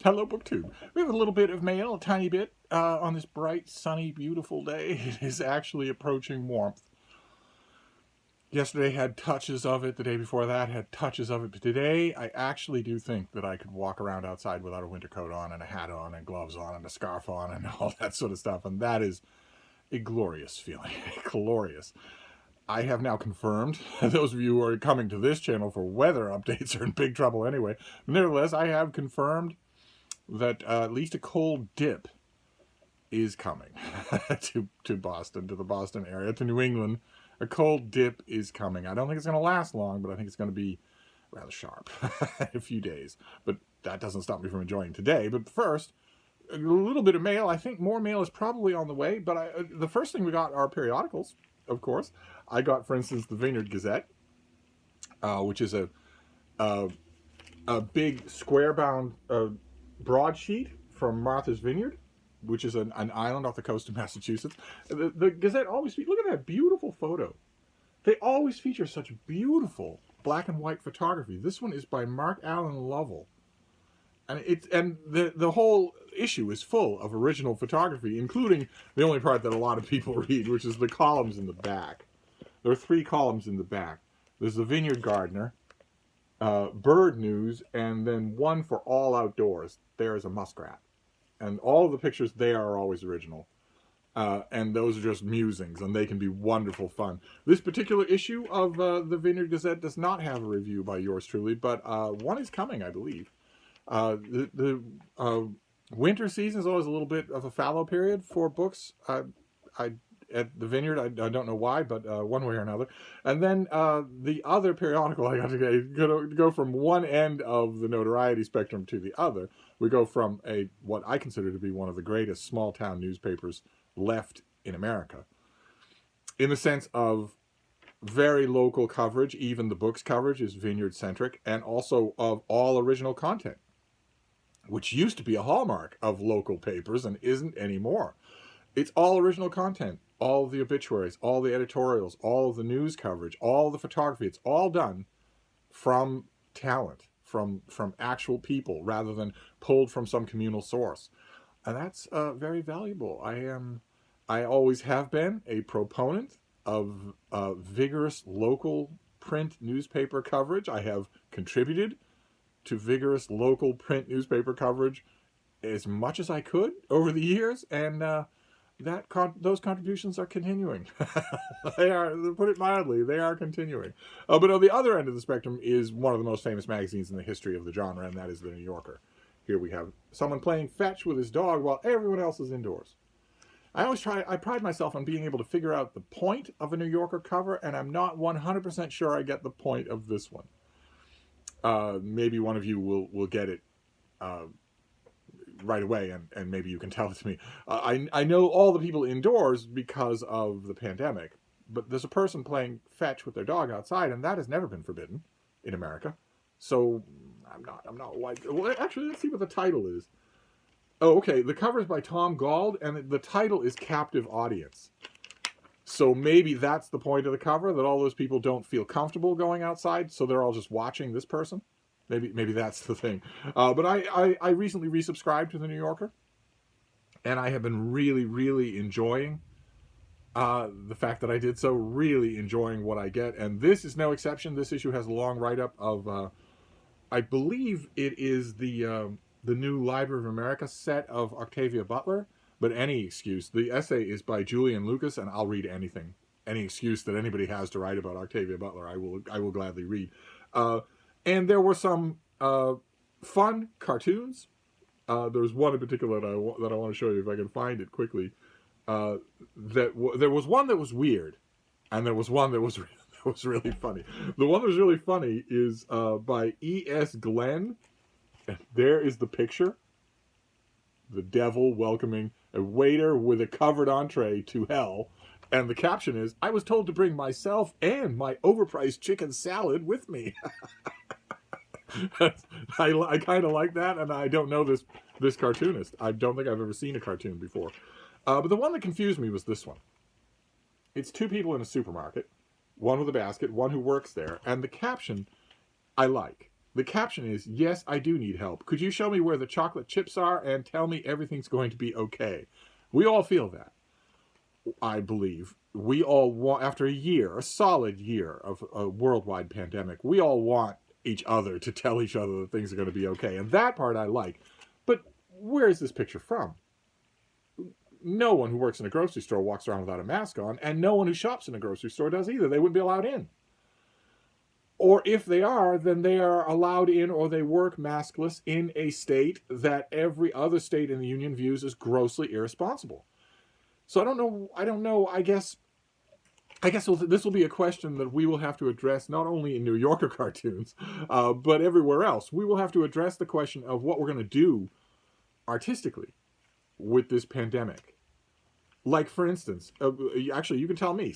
Hello, BookTube. We have a little bit of mail, a tiny bit, on this bright, sunny, beautiful day. It is actually approaching warmth. Yesterday had touches of it. The day before that had touches of it. But today, I actually do think that I could walk around outside without a winter coat on and a hat on and gloves on and a scarf on and all that sort of stuff. And that is a glorious feeling. Glorious. I have now confirmed, those of you who are coming to this channel for weather updates are in big trouble anyway. Nevertheless, I have confirmed that at least a cold dip is coming to Boston, to the Boston area, to New England. A cold dip is coming. I don't think it's going to last long, but I think it's going to be rather sharp in a few days. But that doesn't stop me from enjoying today. But first, a little bit of mail. I think more mail is probably on the way. But the first thing we got are periodicals, of course. I got, for instance, the Vineyard Gazette, which is a big square-bound broadsheet from Martha's Vineyard, which is an island off the coast of Massachusetts. The Gazette always, look at that beautiful photo. They always feature such beautiful black and white photography. This one is by Mark Allen Lovell. And the whole issue is full of original photography, including the only part that a lot of people read, which is the columns in the back. There are 3 columns in the back. There's the Vineyard Gardener, Bird News, and then one for all outdoors. There is a muskrat. And all of the pictures there are always original. And those are just musings, and they can be wonderful fun. This particular issue of the Vineyard Gazette does not have a review by yours truly, but one is coming, I believe. The winter season is always a little bit of a fallow period for books. At the Vineyard, I don't know why, but one way or another. And then the other periodical, I got to go from one end of the notoriety spectrum to the other. We go from what I consider to be one of the greatest small-town newspapers left in America, in the sense of very local coverage. Even the books coverage is Vineyard-centric, and also of all original content, which used to be a hallmark of local papers and isn't anymore. It's all original content. All the obituaries, all the editorials, all of the news coverage, all the photography. It's all done from talent, from actual people, rather than pulled from some communal source. And that's very valuable. I always have been a proponent of vigorous local print newspaper coverage. I have contributed to vigorous local print newspaper coverage as much as I could over the years, and those contributions are continuing. They are, to put it mildly, they are continuing. But on the other end of the spectrum is one of the most famous magazines in the history of the genre, and that is The New Yorker. Here we have someone playing fetch with his dog while everyone else is indoors. I pride myself on being able to figure out the point of a New Yorker cover, and I'm not 100% sure I get the point of this one. Maybe one of you will get it right away, and maybe you can tell it to me. I know all the people indoors because of the pandemic, but there's a person playing fetch with their dog outside, and that has never been forbidden in America. So I'm not like, well, actually, let's see what the title is. Oh, okay, the cover is by Tom Gauld, and the title is Captive Audience. So maybe that's the point of the cover, that all those people don't feel comfortable going outside, so they're all just watching this person. Maybe that's the thing. But I recently resubscribed to The New Yorker, and I have been really, really enjoying the fact that I did so, really enjoying what I get. And this is no exception. This issue has a long write-up of, I believe it is the new Library of America set of Octavia Butler, but any excuse. The essay is by Julian Lucas, and I'll read anything. Any excuse that anybody has to write about Octavia Butler, I will gladly read. And there were some fun cartoons. There's one in particular that I want to show you if I can find it quickly. There was one that was weird, and there was one that was really funny. The one that was really funny is by E.S. Glenn. And there is the picture. The devil welcoming a waiter with a covered entree to hell. And the caption is, "I was told to bring myself and my overpriced chicken salad with me." I kind of like that, and I don't know this cartoonist. I don't think I've ever seen a cartoon before. But the one that confused me was this one. It's 2 people in a supermarket, one with a basket, one who works there, and the caption I like. The caption is, "Yes, I do need help. Could you show me where the chocolate chips are and tell me everything's going to be okay?" We all feel that, I believe. We all want, after a solid year of a worldwide pandemic, we all want each other to tell each other that things are going to be okay. And that part I like. But where is this picture from? No one who works in a grocery store walks around without a mask on, and no one who shops in a grocery store does either. They wouldn't be allowed in. Or if they are, then they are allowed in, or they work maskless in a state that every other state in the union views as grossly irresponsible. So I don't know. I guess this will be a question that we will have to address not only in New Yorker cartoons, but everywhere else. We will have to address the question of what we're going to do artistically with this pandemic. Like, for instance, actually, you can tell me,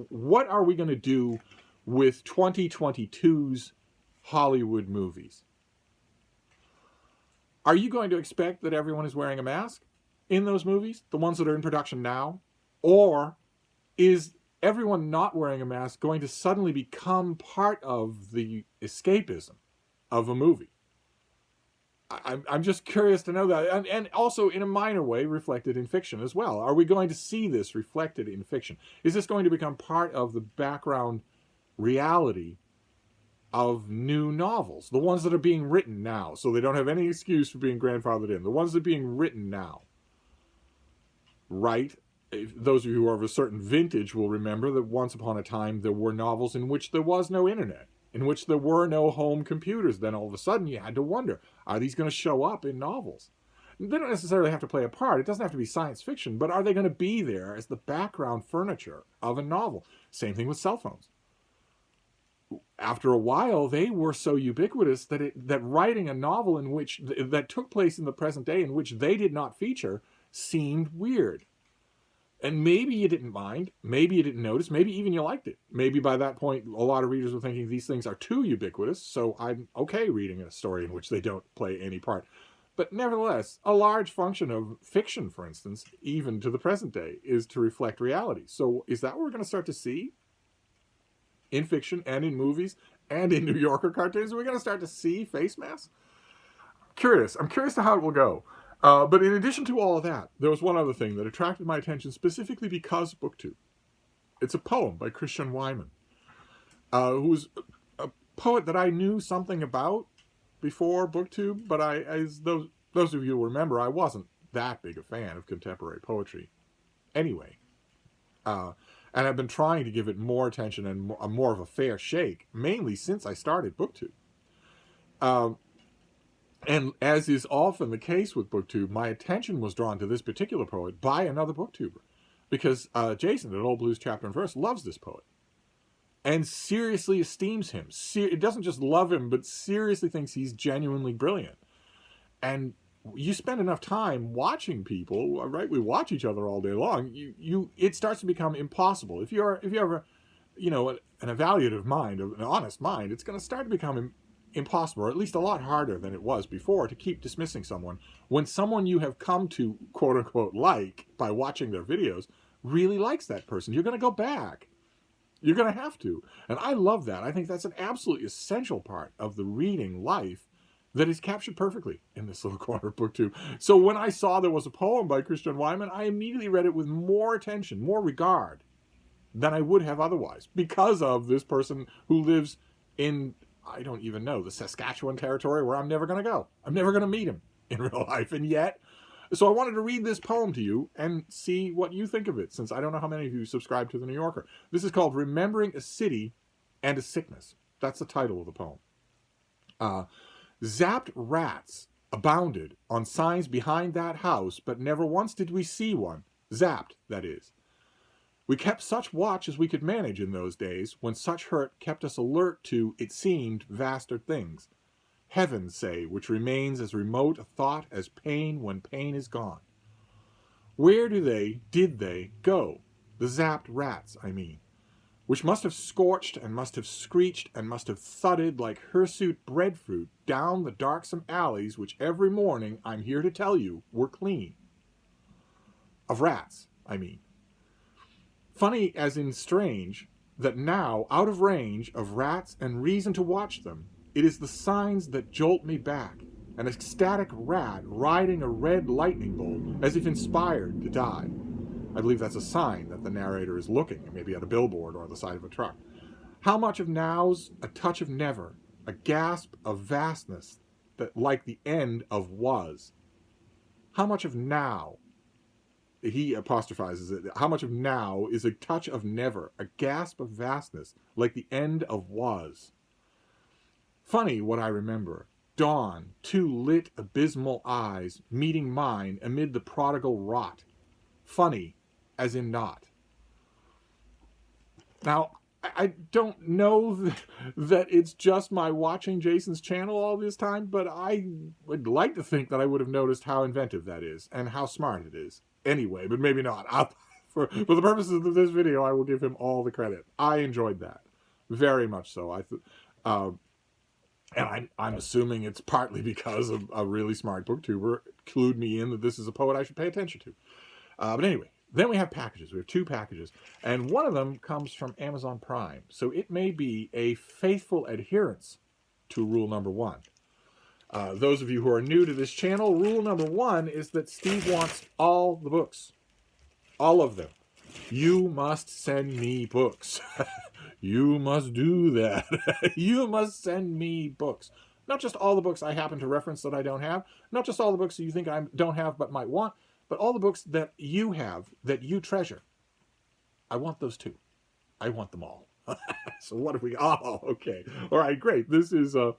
what are we going to do with 2022's Hollywood movies? Are you going to expect that everyone is wearing a mask in those movies, the ones that are in production now? Or is everyone not wearing a mask going to suddenly become part of the escapism of a movie? I'm just curious to know that. And also, in a minor way, reflected in fiction as well. Are we going to see this reflected in fiction? Is this going to become part of the background reality of new novels? The ones that are being written now, so they don't have any excuse for being grandfathered in. The ones that are being written now. Right? Those of you who are of a certain vintage will remember that once upon a time there were novels in which there was no internet, in which there were no home computers. Then all of a sudden you had to wonder, are these going to show up in novels? They don't necessarily have to play a part. It doesn't have to be science fiction, but are they going to be there as the background furniture of a novel? Same thing with cell phones. After a while, they were so ubiquitous that writing a novel that took place in the present day in which they did not feature seemed weird. And maybe you didn't mind, maybe you didn't notice, maybe even you liked it. Maybe by that point, a lot of readers were thinking these things are too ubiquitous, so I'm okay reading a story in which they don't play any part. But nevertheless, a large function of fiction, for instance, even to the present day, is to reflect reality. So is that what we're going to start to see in fiction and in movies and in New Yorker cartoons? Are we going to start to see face masks? I'm curious to how it will go. But in addition to all of that, there was one other thing that attracted my attention specifically because of BookTube. It's a poem by Christian Wyman, who's a poet that I knew something about before BookTube, but as those of you who remember, I wasn't that big a fan of contemporary poetry anyway. And I've been trying to give it more attention and more of a fair shake, mainly since I started BookTube. And as is often the case with BookTube, my attention was drawn to this particular poet by another BookTuber. Because Jason at Old Blues Chapter and Verse loves this poet. And seriously esteems him. It doesn't just love him, but seriously thinks he's genuinely brilliant. And you spend enough time watching people, right? We watch each other all day long. It starts to become impossible. If you have an evaluative mind, an honest mind, it's going to start to become impossible, or at least a lot harder than it was before, to keep dismissing someone when someone you have come to quote unquote like by watching their videos really likes that person. You're going to go back. You're going to have to. And I love that. I think that's an absolutely essential part of the reading life that is captured perfectly in this little corner of BookTube. So when I saw there was a poem by Christian Wyman, I immediately read it with more attention, more regard than I would have otherwise, because of this person who lives in, I don't even know, the Saskatchewan territory where I'm never going to go. I'm never going to meet him in real life. And yet, so I wanted to read this poem to you and see what you think of it, since I don't know how many of you subscribe to The New Yorker. This is called Remembering a City and a Sickness. That's the title of the poem. Zapped rats abounded on signs behind that house, but never once did we see one. Zapped, that is. We kept such watch as we could manage in those days, when such hurt kept us alert to, it seemed, vaster things. Heaven, say, which remains as remote a thought as pain when pain is gone. Where did they go? The zapped rats, I mean, which must have scorched and must have screeched and must have thudded like hirsute breadfruit down the darksome alleys which every morning, I'm here to tell you, were clean. Of rats, I mean. Funny as in strange, that now, out of range of rats and reason to watch them, it is the signs that jolt me back, an ecstatic rat riding a red lightning bolt as if inspired to die. I believe that's a sign that the narrator is looking, maybe at a billboard or the side of a truck. How much of now's a touch of never, a gasp of vastness that like the end of was. How much of now, he apostrophizes it, how much of now is a touch of never, a gasp of vastness like the end of was. Funny what I remember. Dawn, two lit abysmal eyes meeting mine amid the prodigal rot. Funny as in not. Now, I don't know that it's just my watching Jason's channel all this time, but I would like to think that I would have noticed how inventive that is and how smart it is. Anyway, but maybe not. For the purposes of this video, I will give him all the credit. I enjoyed that. Very much so. And I'm assuming it's partly because of a really smart booktuber clued me in that this is a poet I should pay attention to. But anyway, then we have packages. We have 2 packages. And one of them comes from Amazon Prime. So it may be a faithful adherence to rule number 1. Those of you who are new to this channel, rule number 1 is that Steve wants all the books. All of them. You must send me books. You must do that. You must send me books. Not just all the books I happen to reference that I don't have. Not just all the books that you think I don't have but might want. But all the books that you have, that you treasure. I want those too. I want them all. So what if we... Oh, okay. All right, great. This is a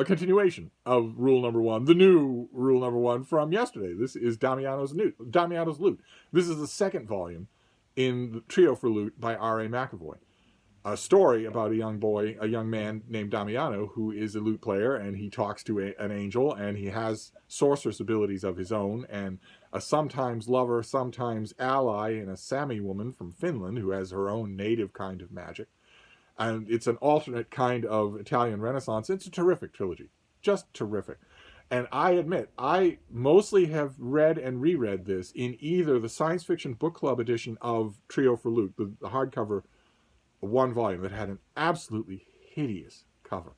continuation of rule number 1. The new rule number 1 from yesterday. This is Damiano's Loot. This is the 2nd volume in the Trio for Loot by R.A. McAvoy. A story about a young man named Damiano, who is a lute player, and he talks to an angel, and he has sorceress abilities of his own, and a sometimes lover, sometimes ally, and a Sami woman from Finland who has her own native kind of magic. And it's an alternate kind of Italian Renaissance. It's a terrific trilogy. Just terrific. And I admit, I mostly have read and reread this in either the Science Fiction Book Club edition of Trio for Loot, the hardcover 1 volume that had an absolutely hideous cover.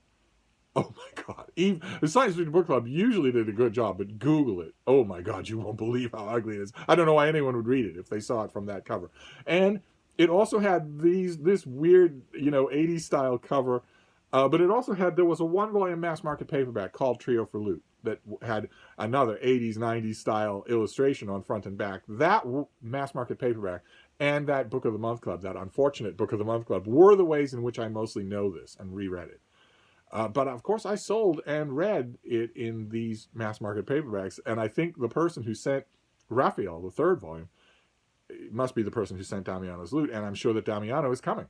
Oh my God. Even the Science Fiction Book Club usually did a good job, but Google it. Oh my God, you won't believe how ugly it is. I don't know why anyone would read it if they saw it from that cover. And it also had this weird, 80s style cover, but it also had, there was a 1-volume mass market paperback called Trio for Loot that had another 80s, 90s style illustration on front and back. That mass market paperback and that Book of the Month Club, that unfortunate Book of the Month Club, were the ways in which I mostly know this and reread it. But of course I sold and read it in these mass market paperbacks, and I think the person who sent Raphael, the 3rd volume, must be the person who sent Damiano's Loot, and I'm sure that Damiano is coming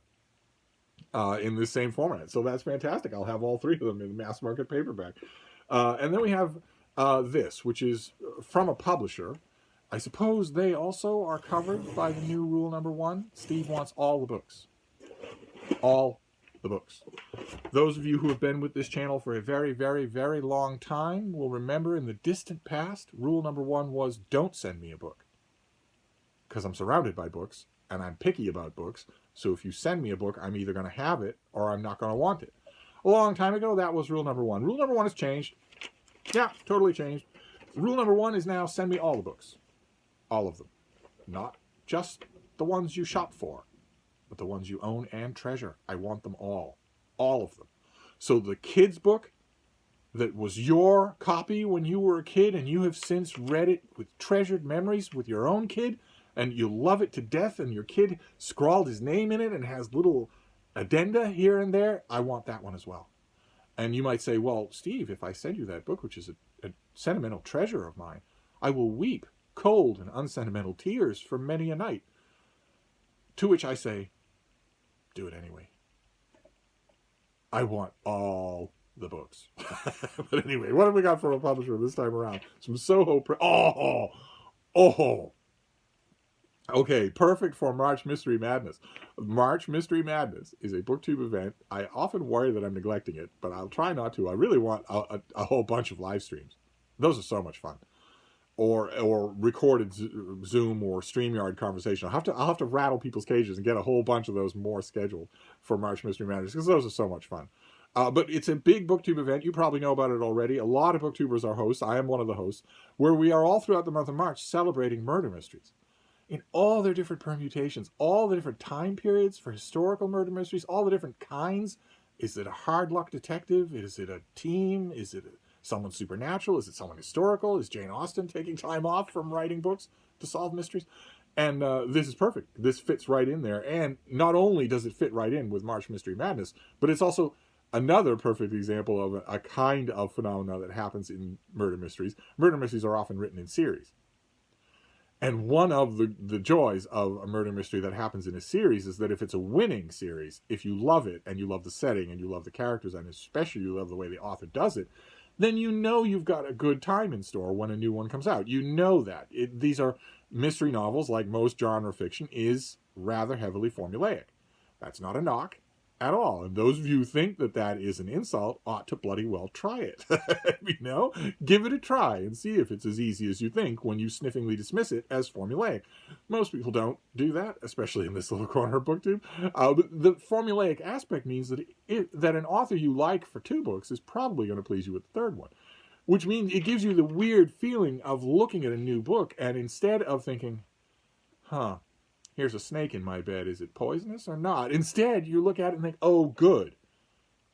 in this same format. So that's fantastic. I'll have all 3 of them in mass market paperback. And then we have this, which is from a publisher. I suppose they also are covered by the new rule number 1. Steve wants all the books. All the books. Those of you who have been with this channel for a very, very, very long time will remember in the distant past, rule number 1 was don't send me a book. Because I'm surrounded by books, and I'm picky about books, so if you send me a book, I'm either going to have it, or I'm not going to want it. A long time ago, that was rule number 1. Rule number 1 has changed. Yeah, totally changed. Rule number 1 is now send me all the books. All of them. Not just the ones you shop for, but the ones you own and treasure. I want them all. All of them. So the kid's book that was your copy when you were a kid, and you have since read it with treasured memories with your own kid, and you love it to death, and your kid scrawled his name in it and has little addenda here and there, I want that one as well. And you might say, well, Steve, if I send you that book, which is a sentimental treasure of mine, I will weep cold and unsentimental tears for many a night. To which I say, do it anyway. I want all the books. But anyway, what have we got from a publisher this time around? Some Soho... Okay, perfect for March Mystery Madness. March Mystery Madness is a booktube event. I often worry that I'm neglecting it, but I'll try not to. I really want a whole bunch of live streams. Those are so much fun. or recorded Zoom or StreamYard conversation. I'll have to rattle people's cages and get a whole bunch of those more scheduled for March Mystery Madness, because those are so much fun. But it's a big BookTube event. You probably know about it already. A lot of BookTubers are hosts. I am one of the hosts, where we are all throughout the month of March celebrating murder mysteries in all their different permutations, all the different time periods for historical murder mysteries, all the different kinds. Is it a hard luck detective? Is it a team? Is it someone supernatural? Is it someone historical? Is Jane Austen taking time off from writing books to solve mysteries? And this is perfect. This fits right in there. And not only does it fit right in with March Mystery Madness, but it's also another perfect example of a kind of phenomena that happens in murder mysteries. Murder mysteries are often written in series. And one of the joys of a murder mystery that happens in a series is that if it's a winning series, if you love it and you love the setting and you love the characters and especially you love the way the author does it, then you know you've got a good time in store when a new one comes out. You know that. These are mystery novels, like most genre fiction, is rather heavily formulaic. That's not a knock at all. And those of you who think that that is an insult ought to bloody well try it. Give it a try and see if it's as easy as you think when you sniffingly dismiss it as formulaic. Most people don't do that, especially in this little corner of BookTube. But the formulaic aspect means that that an author you like for 2 books is probably going to please you with the 3rd one, which means it gives you the weird feeling of looking at a new book and instead of thinking, here's a snake in my bed. Is it poisonous or not? Instead, you look at it and think, oh, good.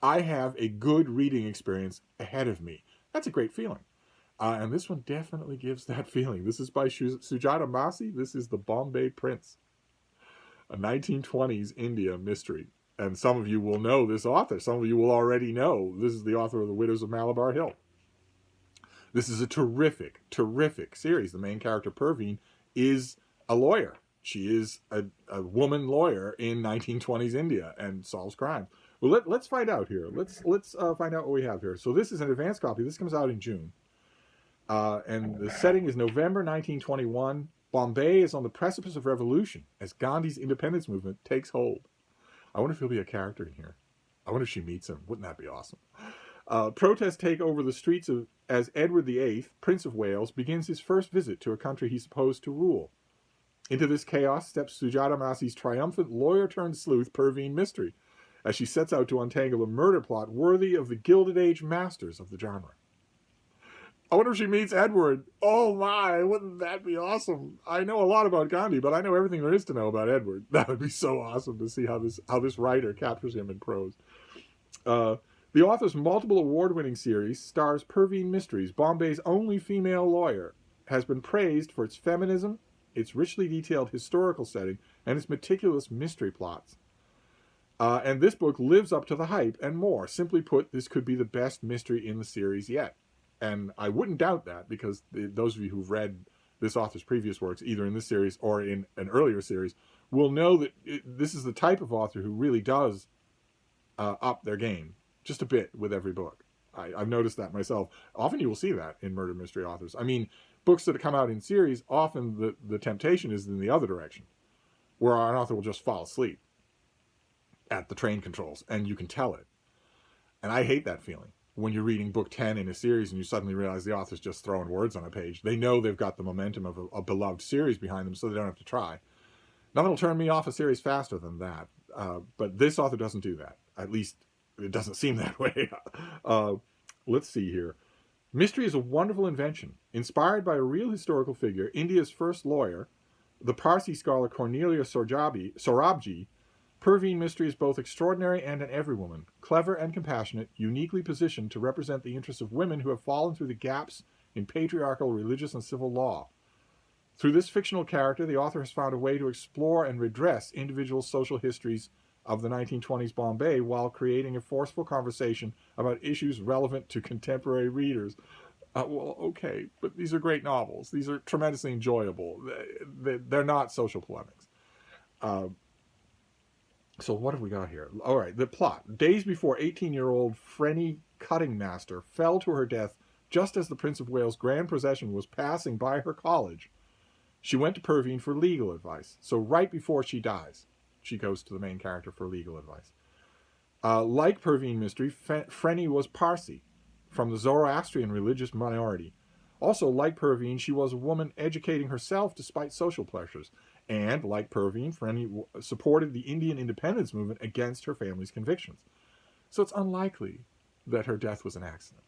I have a good reading experience ahead of me. That's a great feeling. And this one definitely gives that feeling. This is by Sujata Masi. This is The Bombay Prince, a 1920s India mystery. And some of you will know this author. Some of you will already know. This is the author of The Widows of Malabar Hill. This is a terrific, terrific series. The main character, Perveen, is a lawyer. She is a woman lawyer in 1920s India and solves crimes. Well, let's find out here. Let's find out what we have here. So this is an advanced copy. This comes out in June. And the setting is November 1921. Bombay is on the precipice of revolution as Gandhi's independence movement takes hold. I wonder if he'll be a character in here. I wonder if she meets him. Wouldn't that be awesome? Protests take over the streets as Edward VIII, Prince of Wales, begins his first visit to a country he's supposed to rule. Into this chaos steps Sujata Masi's triumphant lawyer-turned-sleuth Perveen Mystery, as she sets out to untangle a murder plot worthy of the Gilded Age masters of the genre. I wonder if she meets Edward. Oh my, wouldn't that be awesome? I know a lot about Gandhi, but I know everything there is to know about Edward. That would be so awesome to see how this writer captures him in prose. The author's multiple award-winning series stars Perveen Mysteries, Bombay's only female lawyer, has been praised for its feminism, its richly detailed historical setting, and its meticulous mystery plots. And this book lives up to the hype and more. Simply put, this could be the best mystery in the series yet. And I wouldn't doubt that, because those of you who've read this author's previous works, either in this series or in an earlier series, will know that this is the type of author who really does up their game just a bit with every book. I've noticed that myself. Often you will see that in murder mystery authors. I mean, books that come out in series, often the temptation is in the other direction, where an author will just fall asleep at the train controls, and you can tell it. And I hate that feeling. When you're reading book 10 in a series and you suddenly realize the author's just throwing words on a page. They know they've got the momentum of a beloved series behind them, so they don't have to try. Nothing will turn me off a series faster than that. But this author doesn't do that. At least it doesn't seem that way. Let's see here. Mystery is a wonderful invention. Inspired by a real historical figure, India's first lawyer, the Parsi scholar Cornelia Sorabji, Perveen Mystery is both extraordinary and an everywoman, clever and compassionate, uniquely positioned to represent the interests of women who have fallen through the gaps in patriarchal religious and civil law. Through this fictional character, the author has found a way to explore and redress individual social histories of the 1920s Bombay while creating a forceful conversation about issues relevant to contemporary readers. Well, okay, but these are great novels. These are tremendously enjoyable. They're not social polemics. So what have we got here? All right, the plot. Days before 18-year-old Frenny Cutting Master fell to her death just as the Prince of Wales' grand procession was passing by her college, she went to Perveen for legal advice. So right before she dies, she goes to the main character for legal advice. Like Perveen Mystery, Frenny was Parsi, from the Zoroastrian religious minority. Also, like Pervine, she was a woman educating herself despite social pressures. And, like Pervine, Franny supported the Indian independence movement against her family's convictions. So it's unlikely that her death was an accident.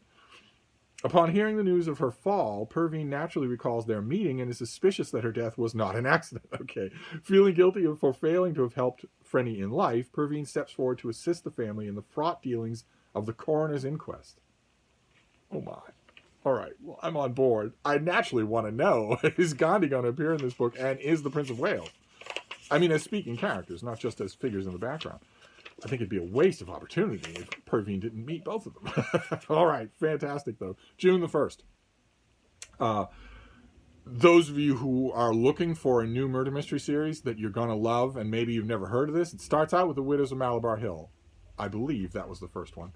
Upon hearing the news of her fall, Pervine naturally recalls their meeting and is suspicious that her death was not an accident. Okay. Feeling guilty for failing to have helped Franny in life, Pervine steps forward to assist the family in the fraught dealings of the coroner's inquest. Oh my. All right, well, I'm on board. I naturally want to know, is Gandhi going to appear in this book, and is the Prince of Wales? I mean, as speaking characters, not just as figures in the background. I think it'd be a waste of opportunity if Pervine didn't meet both of them. All right, fantastic, though. June the 1st. Those of you who are looking for a new murder mystery series that you're going to love, and maybe you've never heard of this, it starts out with The Widows of Malabar Hill. I believe that was the first one.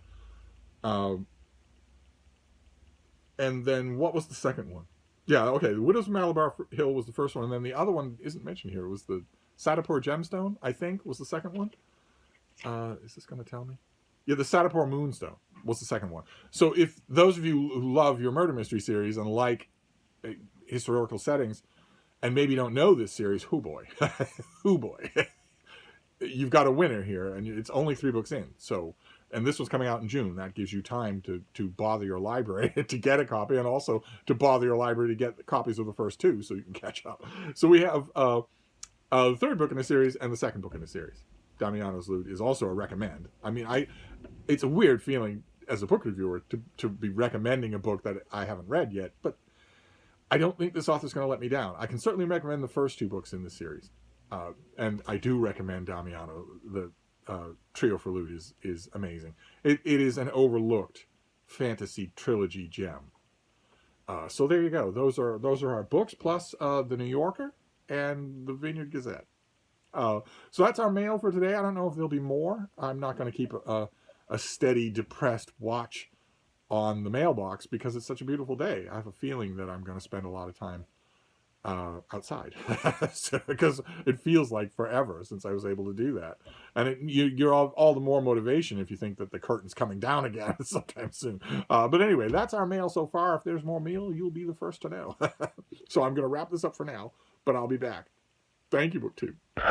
And then what was the second one? Yeah, okay, The Widows of Malabar Hill was the first one, and then the other one isn't mentioned here. It was the Satapur Gemstone, I think, was the second one. Is this going to tell me? Yeah, the Satapur Moonstone was the second one. So if those of you who love your murder mystery series and like historical settings, and maybe don't know this series, hoo boy, hoo boy, you've got a winner here, and it's only 3 books in. So, and this was coming out in June. That gives you time to bother your library to get a copy, and also to bother your library to get copies of the first 2 so you can catch up. So we have the 3rd book in the series and the 2nd book in the series. Damiano's Loot is also a recommend. I mean, it's a weird feeling as a book reviewer to be recommending a book that I haven't read yet, but I don't think this author's going to let me down. I can certainly recommend the first 2 books in this series. And I do recommend Damiano. The Trio for Loot is amazing. It is an overlooked fantasy trilogy gem. So there you go. Those are our books, plus the New Yorker and the Vineyard Gazette. So that's our mail for today. I don't know if there'll be more. I'm not going to keep a steady, depressed watch on the mailbox because it's such a beautiful day. I have a feeling that I'm going to spend a lot of time outside because it feels like forever since I was able to do that. And you're all the more motivation if you think that the curtain's coming down again sometime soon. But anyway, that's our mail so far. If there's more mail, you'll be the first to know. So I'm going to wrap this up for now, but I'll be back. Thank you, BookTube.